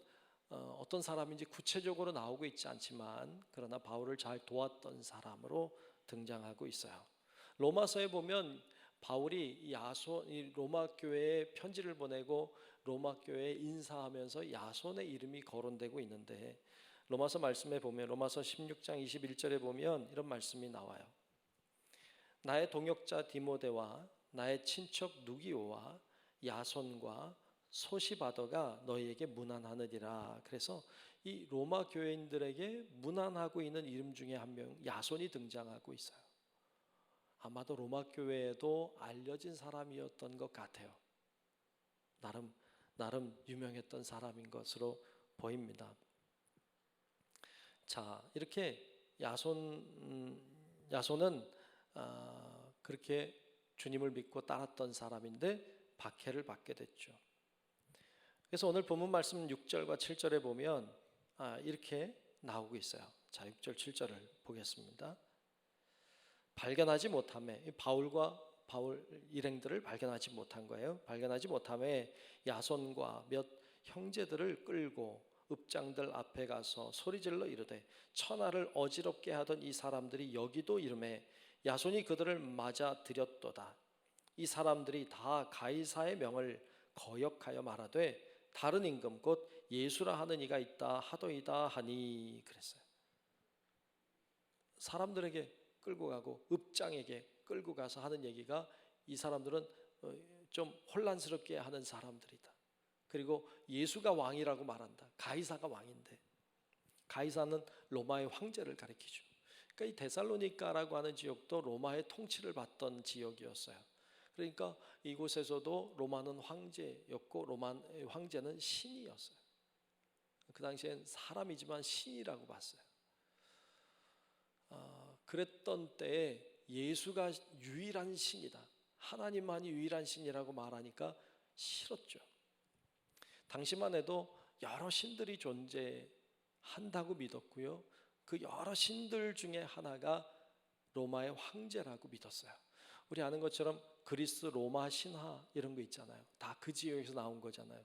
Speaker 1: 어떤 사람인지 구체적으로 나오고 있지 않지만 그러나 바울을 잘 도왔던 사람으로 등장하고 있어요. 로마서에 보면 바울이 이 로마 교회에 편지를 보내고 로마 교회에 인사하면서 야손의 이름이 거론되고 있는데, 로마서 말씀에 보면 로마서 16장 21절에 보면 이런 말씀이 나와요. 나의 동역자 디모데와 나의 친척 누기오와 야손과 소시바더가 너희에게 문안하느니라. 그래서 이 로마 교회인들에게 문안하고 있는 이름 중에 한 명 야손이 등장하고 있어요. 아마도 로마 교회에도 알려진 사람이었던 것 같아요. 나름 유명했던 사람인 것으로 보입니다. 자, 이렇게 야손은 그렇게 주님을 믿고 따랐던 사람인데 박해를 받게 됐죠. 그래서 오늘 본문 말씀 6절과 7절에 보면 이렇게 나오고 있어요. 자, 6절 7절을 보겠습니다. 발견하지 못함에, 바울 일행들을 발견하지 못한 거예요. 발견하지 못함에 야손과 몇 형제들을 끌고 읍장들 앞에 가서 소리질러 이르되 천하를 어지럽게 하던 이 사람들이 여기도 이르매 야손이 그들을 맞아 들였도다. 이 사람들이 다 가이사의 명을 거역하여 말하되 다른 임금 곧 예수라 하는 이가 있다 하도이다 하니 그랬어요. 사람들에게 끌고 가고 읍장에게 끌고 가서 하는 얘기가 이 사람들은 좀 혼란스럽게 하는 사람들이다. 그리고 예수가 왕이라고 말한다. 가이사가 왕인데, 가이사는 로마의 황제를 가리키죠. 그러니까 이 데살로니가라고 하는 지역도 로마의 통치를 받던 지역이었어요. 그러니까 이곳에서도 로마는 황제였고 로마의 황제는 신이었어요. 그 당시엔 사람이지만 신이라고 봤어요. 그랬던 때에 예수가 유일한 신이다, 하나님만이 유일한 신이라고 말하니까 싫었죠. 당시만 해도 여러 신들이 존재한다고 믿었고요. 그 여러 신들 중에 하나가 로마의 황제라고 믿었어요. 우리 아는 것처럼 그리스 로마 신화 이런 거 있잖아요. 다 그 지역에서 나온 거잖아요.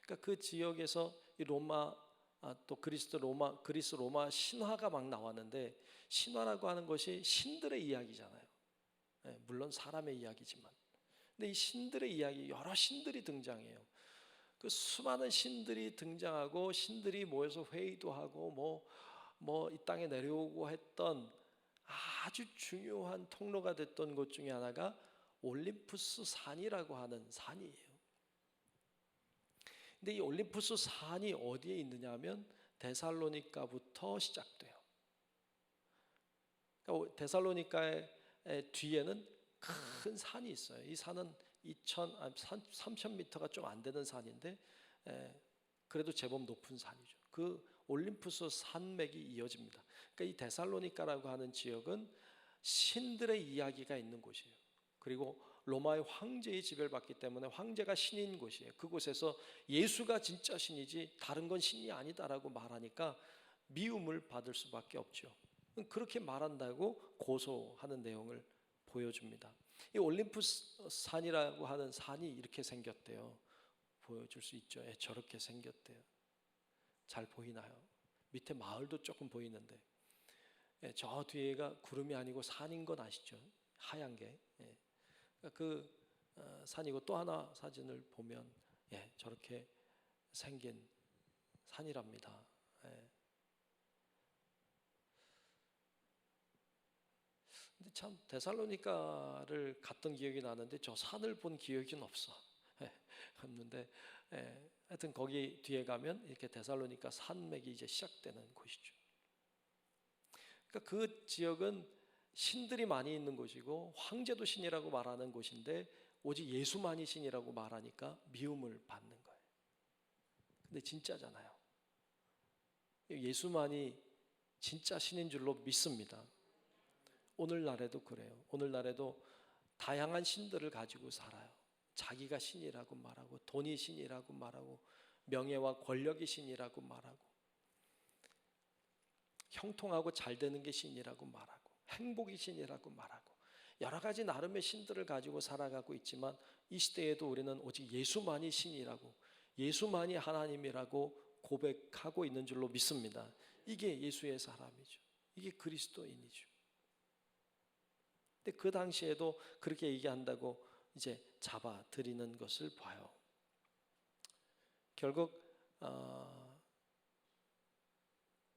Speaker 1: 그러니까 그 지역에서 이 로마 또 그리스 로마 신화가 막 나왔는데, 신화라고 하는 것이 신들의 이야기잖아요. 물론 사람의 이야기지만, 근데 이 신들의 이야기, 여러 신들이 등장해요. 그 수많은 신들이 등장하고 신들이 모여서 회의도 하고 뭐 이 땅에 내려오고 했던 아주 중요한 통로가 됐던 곳 중에 하나가 올림푸스 산이라고 하는 산이에요. 근데 이 올림푸스 산이 어디에 있느냐 하면 데살로니가부터 시작돼요. 그러니까 데살로니가의 뒤에는 큰 산이 있어요. 이 산은 3,000m가 좀 안 되는 산인데 그래도 제법 높은 산이죠. 그 올림푸스 산맥이 이어집니다. 그러니까 이 데살로니가라고 하는 지역은 신들의 이야기가 있는 곳이에요. 그리고 로마의 황제의 지배를 받기 때문에 황제가 신인 곳이에요. 그곳에서 예수가 진짜 신이지 다른 건 신이 아니다라고 말하니까 미움을 받을 수밖에 없죠. 그렇게 말한다고 고소하는 내용을 보여줍니다. 이 올림푸스 산이라고 하는 산이 이렇게 생겼대요. 보여줄 수 있죠. 저렇게 생겼대요. 잘 보이나요? 밑에 마을도 조금 보이는데, 저 뒤에가 구름이 아니고 산인 건 아시죠? 하얀 게. 그 산이고, 또 하나 사진을 보면 저렇게 생긴 산이랍니다. 근데 참 데살로니가를 갔던 기억이 나는데 저 산을 본 기억은 없어. 없는데 하여튼 거기 뒤에 가면 이렇게 데살로니가 산맥이 이제 시작되는 곳이죠. 그러니까 그 지역은 신들이 많이 있는 곳이고 황제도 신이라고 말하는 곳인데 오직 예수만이 신이라고 말하니까 미움을 받는 거예요. 근데 진짜잖아요. 예수만이 진짜 신인 줄로 믿습니다. 오늘날에도 그래요. 오늘날에도 다양한 신들을 가지고 살아요. 자기가 신이라고 말하고, 돈이 신이라고 말하고, 명예와 권력이 신이라고 말하고, 형통하고 잘 되는 게 신이라고 말하고, 행복이 신이라고 말하고, 여러 가지 나름의 신들을 가지고 살아가고 있지만 이 시대에도 우리는 오직 예수만이 신이라고, 예수만이 하나님이라고 고백하고 있는 줄로 믿습니다. 이게 예수의 사람이죠. 이게 그리스도인이죠. 근데 그 당시에도 그렇게 얘기한다고 이제 잡아들이는 것을 봐요. 결국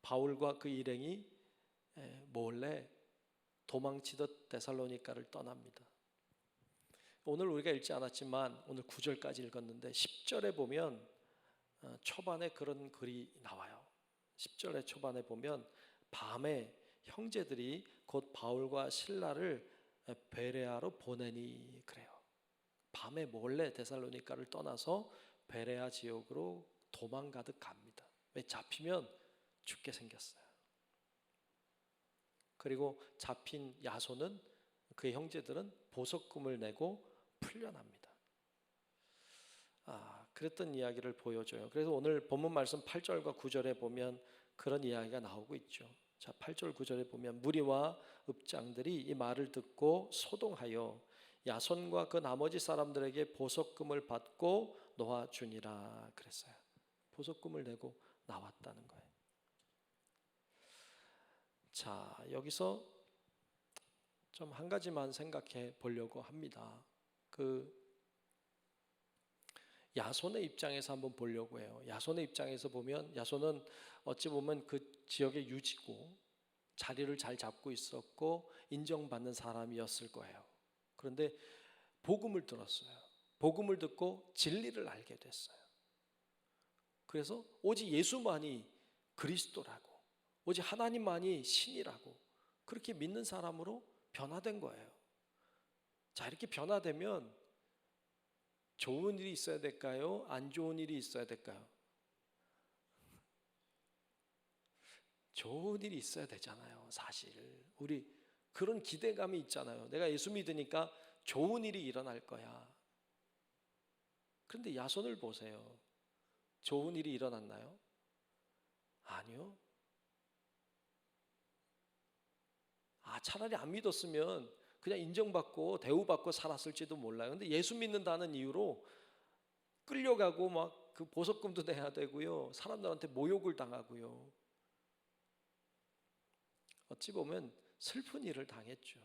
Speaker 1: 바울과 그 일행이 몰래 도망치듯 데살로니가를 떠납니다. 오늘 우리가 읽지 않았지만 오늘 9절까지 읽었는데 10절에 보면 초반에 그런 글이 나와요. 10절의 초반에 보면 밤에 형제들이 곧 바울과 실라를 베레아로 보내니 그래요. 밤에 몰래 데살로니가를 떠나서 베레아 지역으로 도망가듯 갑니다. 왜? 잡히면 죽게 생겼어요. 그리고 잡힌 야손은, 그의 형제들은 보석금을 내고 풀려납니다. 그랬던 이야기를 보여줘요. 그래서 오늘 본문 말씀 8절과 9절에 보면 그런 이야기가 나오고 있죠. 자, 8절 9절에 보면 무리와 읍장들이 이 말을 듣고 소동하여 야손과 그 나머지 사람들에게 보석금을 받고 놓아주니라 그랬어요. 보석금을 내고 나왔다는 거예요. 자, 여기서 좀 한 가지만 생각해 보려고 합니다. 그 야손의 입장에서 한번 보려고 해요. 야손의 입장에서 보면 야손은 어찌 보면 그 지역의 유지고 자리를 잘 잡고 있었고 인정받는 사람이었을 거예요. 그런데 복음을 들었어요. 복음을 듣고 진리를 알게 됐어요. 그래서 오직 예수만이 그리스도라고, 오직 하나님만이 신이라고 그렇게 믿는 사람으로 변화된 거예요. 자, 이렇게 변화되면 좋은 일이 있어야 될까요? 안 좋은 일이 있어야 될까요? 좋은 일이 있어야 되잖아요. 사실 우리 그런 기대감이 있잖아요. 내가 예수 믿으니까 좋은 일이 일어날 거야. 그런데 야손을 보세요. 좋은 일이 일어났나요? 아니요. 차라리 안 믿었으면 그냥 인정받고 대우받고 살았을지도 몰라요. 근데 예수 믿는다는 이유로 끌려가고 막 그 보석금도 내야 되고요. 사람들한테 모욕을 당하고요. 어찌 보면 슬픈 일을 당했죠.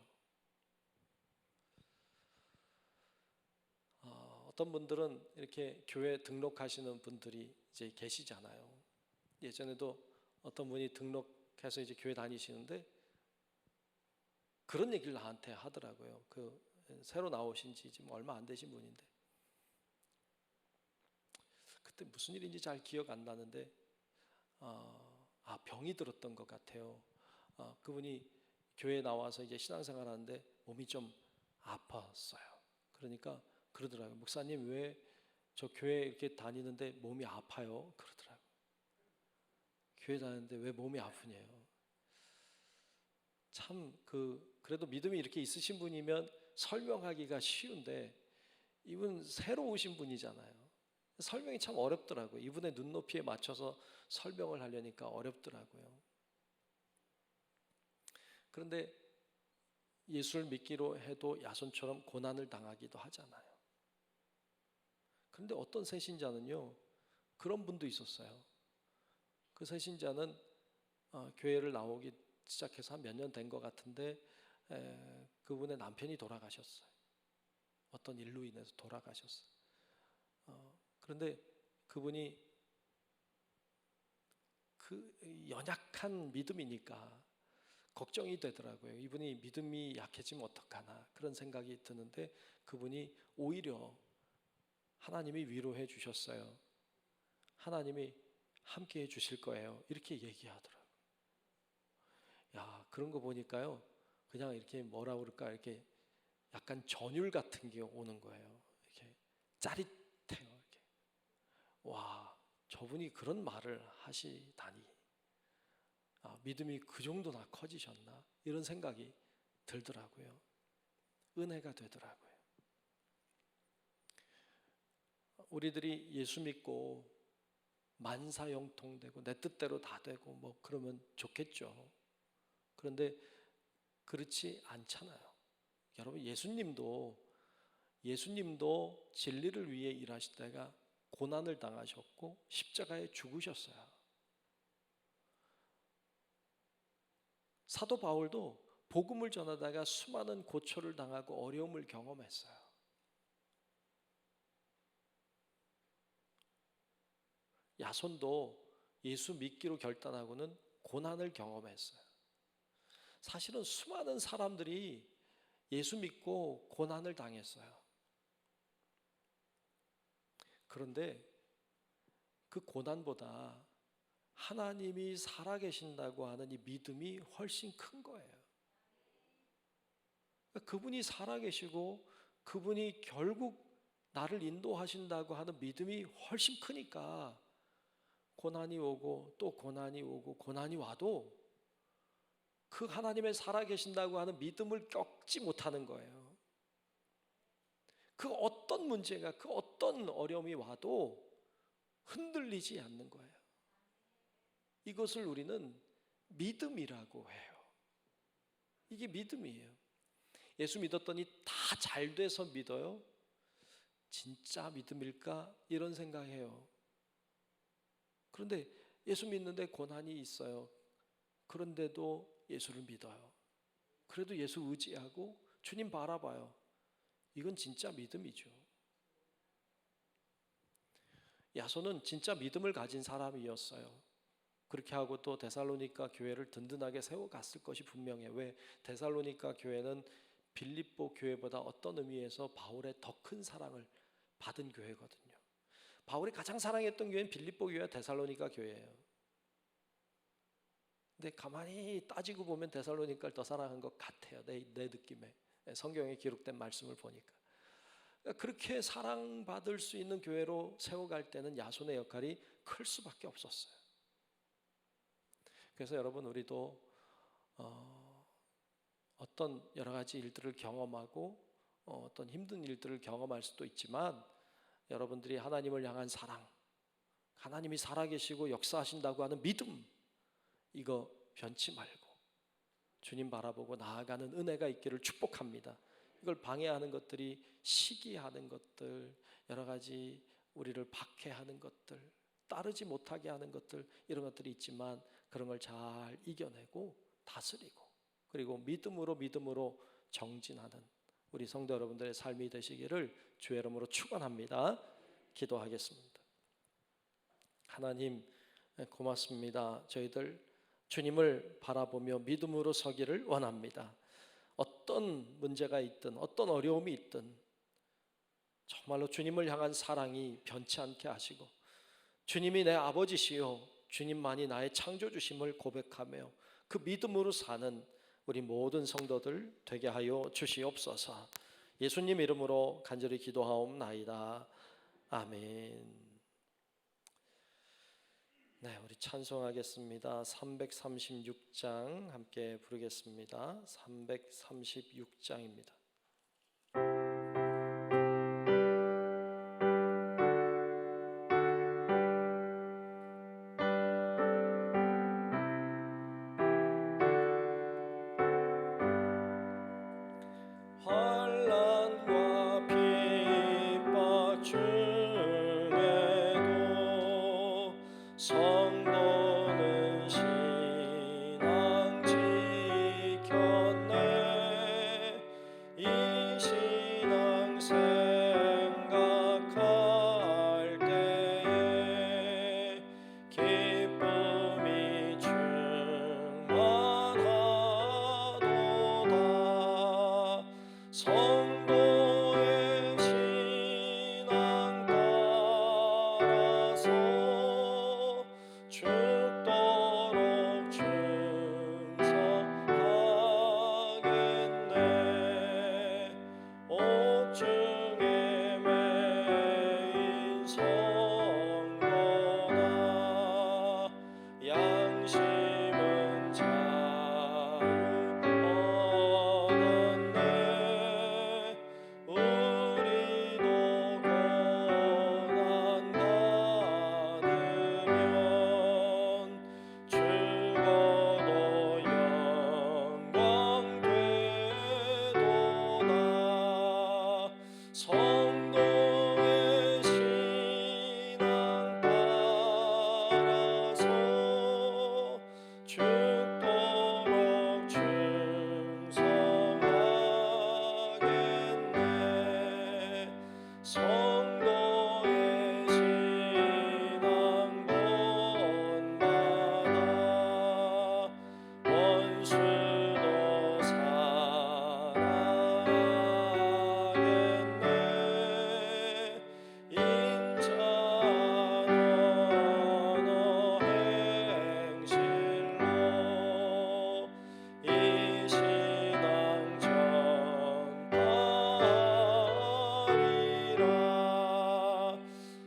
Speaker 1: 어떤 분들은 이렇게 교회 등록하시는 분들이 이제 계시잖아요. 예전에도 어떤 분이 등록해서 이제 교회 다니시는데 그런 얘기를 나한테 하더라고요. 그 새로 나오신 지 지금 얼마 안 되신 분인데 그때 무슨 일인지 잘 기억 안 나는데 병이 들었던 것 같아요. 그분이 교회에 나와서 이제 신앙생활 하는데 몸이 좀 아팠어요. 그러니까 그러더라고요. 목사님 왜 저 교회 이렇게 다니는데 몸이 아파요? 그러더라고요. 교회 다니는데 왜 몸이 아프냐요? 참 그래도 믿음이 이렇게 있으신 분이면 설명하기가 쉬운데 이분 새로 오신 분이잖아요. 설명이 참 어렵더라고요. 이분의 눈높이에 맞춰서 설명을 하려니까 어렵더라고요. 그런데 예수를 믿기로 해도 야손처럼 고난을 당하기도 하잖아요. 그런데 어떤 새신자는요, 그런 분도 있었어요. 그 새신자는 교회를 나오기 시작해서 한 몇 년 된 것 같은데 그분의 남편이 돌아가셨어요. 어떤 일로 인해서 돌아가셨어요. 그런데 그분이 그 연약한 믿음이니까 걱정이 되더라고요. 이분이 믿음이 약해지면 어떡하나 그런 생각이 드는데 그분이 오히려 하나님이 위로해 주셨어요. 하나님이 함께 해 주실 거예요. 이렇게 얘기하더라고요. 야, 그런 거 보니까요. 그냥 이렇게 뭐라 그럴까 이렇게 약간 전율 같은 게 오는 거예요. 이렇게 짜릿해요. 이렇게. 와, 저분이 그런 말을 하시다니. 믿음이 그 정도나 커지셨나? 이런 생각이 들더라고요. 은혜가 되더라고요. 우리들이 예수 믿고 만사형통되고 내 뜻대로 다 되고 뭐 그러면 좋겠죠. 그런데 그렇지 않잖아요. 여러분 예수님도 진리를 위해 일하시다가 고난을 당하셨고 십자가에 죽으셨어요. 사도 바울도 복음을 전하다가 수많은 고초를 당하고 어려움을 경험했어요. 야손도 예수 믿기로 결단하고는 고난을 경험했어요. 사실은 수많은 사람들이 예수 믿고 고난을 당했어요. 그런데 그 고난보다 하나님이 살아계신다고 하는 이 믿음이 훨씬 큰 거예요. 그분이 살아계시고 그분이 결국 나를 인도하신다고 하는 믿음이 훨씬 크니까 고난이 오고 또 고난이 오고 고난이 와도 그 하나님의 살아계신다고 하는 믿음을 꺾지 못하는 거예요. 그 어떤 문제가 그 어떤 어려움이 와도 흔들리지 않는 거예요. 이것을 우리는 믿음이라고 해요. 이게 믿음이에요. 예수 믿었더니 다 잘 돼서 믿어요? 진짜 믿음일까? 이런 생각해요. 그런데 예수 믿는데 고난이 있어요. 그런데도 예수를 믿어요. 그래도 예수 의지하고 주님 바라봐요. 이건 진짜 믿음이죠. 야손은 진짜 믿음을 가진 사람이었어요. 그렇게 하고 또 데살로니가 교회를 든든하게 세워갔을 것이 분명해요. 왜? 데살로니가 교회는 빌립보 교회보다 어떤 의미에서 바울의 더 큰 사랑을 받은 교회거든요. 바울이 가장 사랑했던 교회는 빌립보 교회와 데살로니가 교회예요. 근데 가만히 따지고 보면 데살로니가를 더 사랑한 것 같아요. 내 느낌에. 성경에 기록된 말씀을 보니까. 그렇게 사랑받을 수 있는 교회로 세워갈 때는 야손의 역할이 클 수밖에 없었어요. 그래서 여러분 우리도 어떤 여러 가지 일들을 경험하고 어떤 힘든 일들을 경험할 수도 있지만 여러분들이 하나님을 향한 사랑, 하나님이 살아계시고 역사하신다고 하는 믿음, 이거 변치 말고 주님 바라보고 나아가는 은혜가 있기를 축복합니다. 이걸 방해하는 것들이 시기하는 것들, 여러 가지 우리를 박해하는 것들, 따르지 못하게 하는 것들, 이런 것들이 있지만 그런 걸 잘 이겨내고 다스리고, 그리고 믿음으로 정진하는 우리 성도 여러분들의 삶이 되시기를 주의 이름으로 축원합니다. 기도하겠습니다. 하나님 고맙습니다. 저희들 주님을 바라보며 믿음으로 서기를 원합니다. 어떤 문제가 있든 어떤 어려움이 있든 정말로 주님을 향한 사랑이 변치 않게 하시고, 주님이 내 아버지시요 주님만이 나의 창조주심을 고백하며 그 믿음으로 사는 우리 모든 성도들 되게 하여 주시옵소서. 예수님 이름으로 간절히 기도하옵나이다. 아멘. 네, 우리 찬송하겠습니다. 336장 함께 부르겠습니다. 336장입니다. 환난과 핍박 중에도 성도는 신앙 지켰네. 이 신앙 생각할 때에 기쁨이 충만하도다. 성도의 신앙 따라서 죽도록 충성하겠네. 옥중에 매인 성도나 양심은 자유 얻었네. 우리도 고난 받으면 죽어도 영광 되도다. 성도의 신앙 따라서 죽도록 충성하겠네. 성도의 신앙 본받아 원수도 사랑하겠네. 인자는 언어 행실로 이 신앙 전파리라.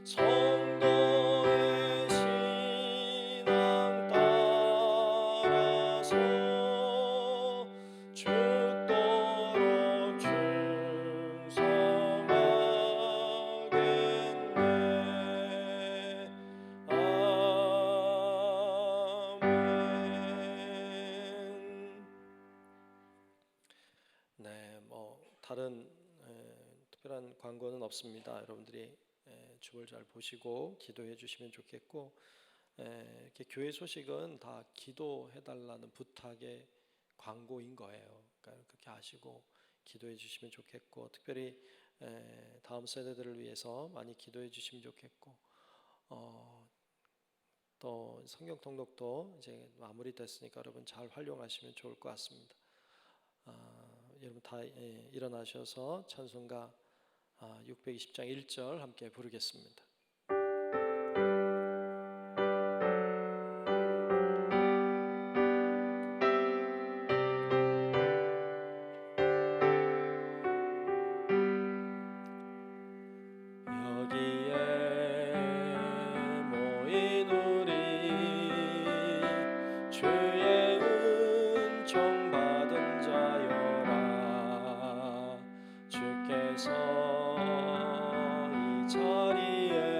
Speaker 1: 성도의 신앙 따라서 죽도록 충성하겠네. 아멘. 네, 다른 특별한 광고는 없습니다. 여러분들이 춤을 잘 보시고 기도해 주시면 좋겠고, 이렇게 교회 소식은 다 기도해 달라는 부탁의 광고인 거예요. 그러니까 그렇게 아시고 기도해 주시면 좋겠고, 특별히 다음 세대들을 위해서 많이 기도해 주시면 좋겠고, 또 성경 통독도 이제 마무리됐으니까 여러분 잘 활용하시면 좋을 것 같습니다. 여러분 다 일어나셔서 찬송가 620장 1절 함께 부르겠습니다. 여기에 모인 우리 주의 은총 받은 자여라. 주께서 이 자리에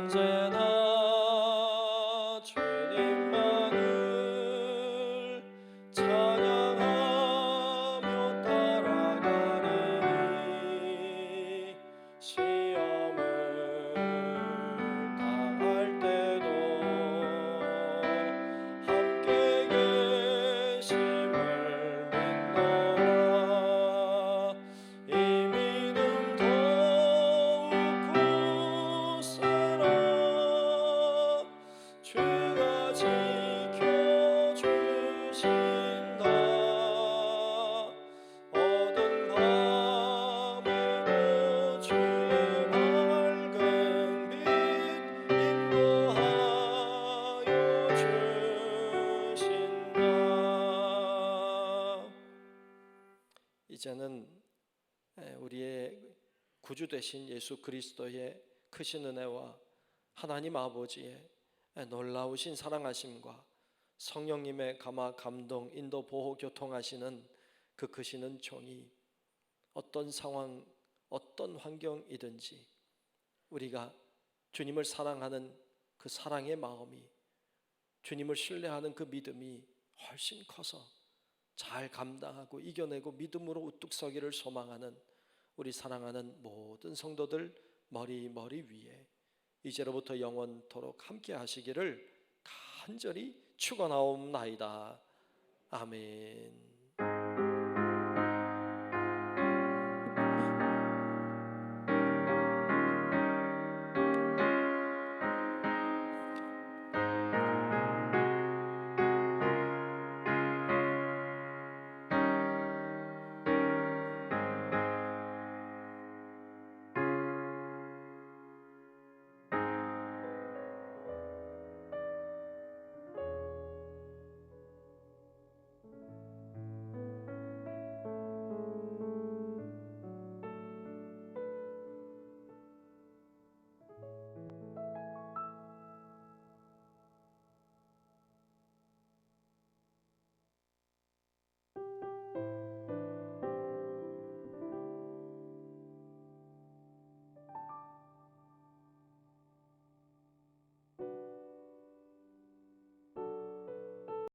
Speaker 1: 언제나 주님만을 찬양하며 따라가리니 시험을 당할 때도 함께 계심을 믿노라. 이 믿음 더욱 굳세라. 주가 지켜주신다. 어두운 밤에도 주의 밝은 빛 인도하여 주신다. 이제는 우리의 구주 되신 예수 그리스도의 크신 은혜와 하나님 아버지의 놀라우신 사랑하심과 성령님의 감화 감동 인도 보호 교통하시는 그 크신 종이 어떤 상황 어떤 환경이든지 우리가 주님을 사랑하는 그 사랑의 마음이, 주님을 신뢰하는 그 믿음이 훨씬 커서 잘 감당하고 이겨내고 믿음으로 우뚝 서기를 소망하는 우리 사랑하는 모든 성도들 머리 위에 이제로부터 영원토록 함께 하시기를 간절히 축원하옵나이다. 아멘.